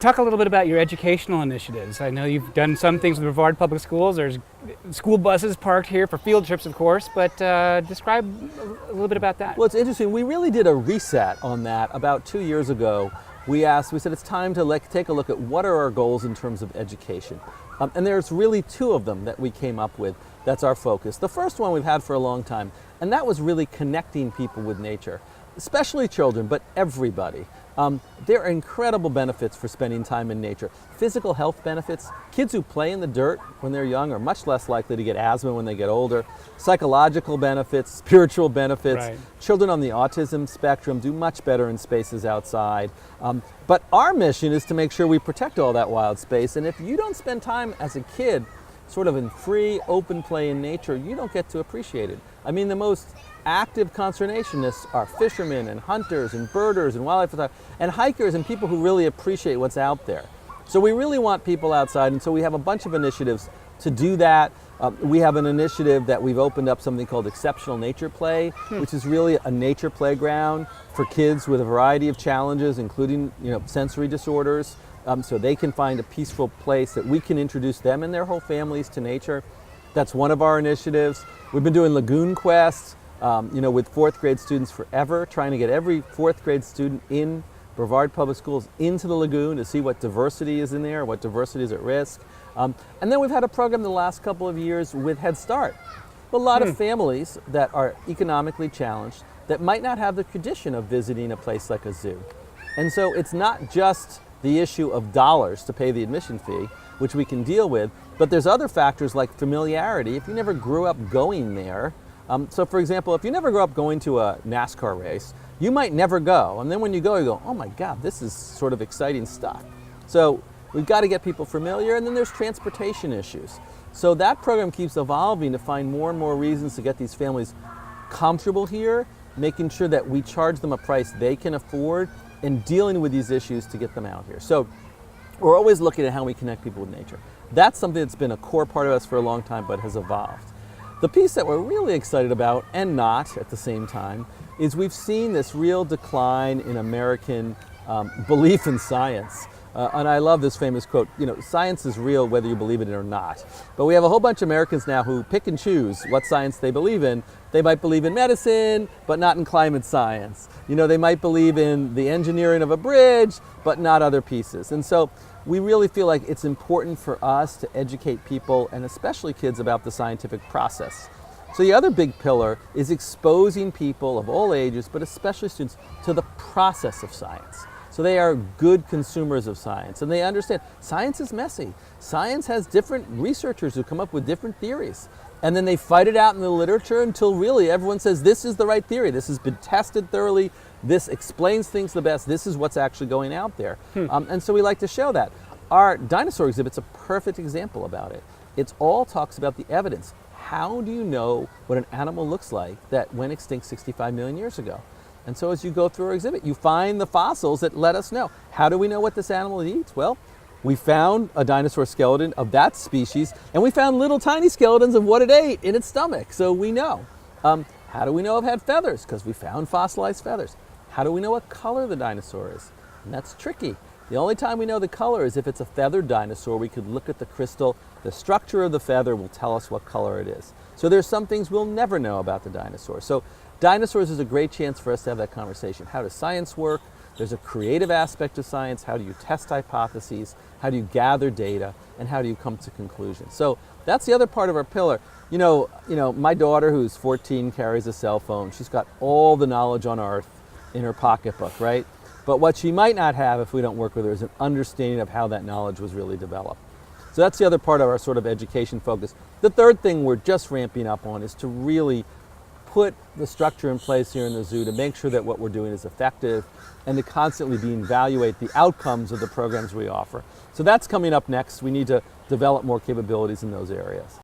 talk a little bit about your educational initiatives. I know you've done some things with Brevard Public Schools. There's school buses parked here for field trips, of course, but describe a little bit about that. Well, it's interesting. We really did a reset on that about 2 years ago. We said it's time to take a look at what are our goals in terms of education. And there's really two of them that we came up with. That's our focus. The first one we've had for a long time, and that was really connecting people with nature, especially children, but everybody. There are incredible benefits for spending time in nature. Physical health benefits. Kids who play in the dirt when they're young are much less likely to get asthma when they get older. Psychological benefits, spiritual benefits. Right. Children on the autism spectrum do much better in spaces outside. But our mission is to make sure we protect all that wild space. And if you don't spend time as a kid sort of in free, open play in nature, you don't get to appreciate it. I mean, the most active conservationists are fishermen and hunters and birders and wildlife photographers and hikers and people who really appreciate what's out there. So we really want people outside, and so we have a bunch of initiatives to do that. We have an initiative that we've opened up, something called Exceptional Nature Play, which is really a nature playground for kids with a variety of challenges, including sensory disorders, so they can find a peaceful place that we can introduce them and their whole families to nature. That's one of our initiatives. We've been doing lagoon quests, with fourth grade students forever, trying to get every fourth grade student in Brevard Public Schools into the lagoon to see what diversity is in there, what diversity is at risk. And then we've had a program the last couple of years with Head Start. A lot of families that are economically challenged that might not have the tradition of visiting a place like a zoo. And so it's not just the issue of dollars to pay the admission fee, which we can deal with, but there's other factors like familiarity. If you never grew up going there, so for example, if you never grew up going to a NASCAR race, you might never go. And then when you go, oh my God, this is sort of exciting stuff. So we've got to get people familiar, and then there's transportation issues. So that program keeps evolving to find more and more reasons to get these families comfortable here, making sure that we charge them a price they can afford, and dealing with these issues to get them out here. So we're always looking at how we connect people with nature. That's something that's been a core part of us for a long time, but has evolved. The piece that we're really excited about, and not at the same time, is we've seen this real decline in American belief in science. And I love this famous quote, science is real whether you believe in it or not. But we have a whole bunch of Americans now who pick and choose what science they believe in. They might believe in medicine, but not in climate science. They might believe in the engineering of a bridge, but not other pieces. And so we really feel like it's important for us to educate people, and especially kids, about the scientific process. So the other big pillar is exposing people of all ages, but especially students, to the process of science. So they are good consumers of science, and they understand science is messy. Science has different researchers who come up with different theories, and then they fight it out in the literature until really everyone says this is the right theory, this has been tested thoroughly, this explains things the best, this is what's actually going out there. And so we like to show that. Our dinosaur exhibit's a perfect example about it. It all talks about the evidence. How do you know what an animal looks like that went extinct 65 million years ago? And so as you go through our exhibit, you find the fossils that let us know. How do we know what this animal eats? Well, we found a dinosaur skeleton of that species, and we found little tiny skeletons of what it ate in its stomach, so we know. How do we know it had feathers? Because we found fossilized feathers. How do we know what color the dinosaur is? And that's tricky. The only time we know the color is if it's a feathered dinosaur. We could look at the crystal. The structure of the feather will tell us what color it is. So there's some things we'll never know about the dinosaur. So dinosaurs is a great chance for us to have that conversation. How does science work? There's a creative aspect of science. How do you test hypotheses? How do you gather data? And how do you come to conclusions? So that's the other part of our pillar. My daughter, who's 14, carries a cell phone. She's got all the knowledge on earth in her pocketbook, right? But what she might not have if we don't work with her is an understanding of how that knowledge was really developed. So that's the other part of our sort of education focus. The third thing we're just ramping up on is to really put the structure in place here in the zoo to make sure that what we're doing is effective, and to constantly evaluate the outcomes of the programs we offer. So that's coming up next. We need to develop more capabilities in those areas.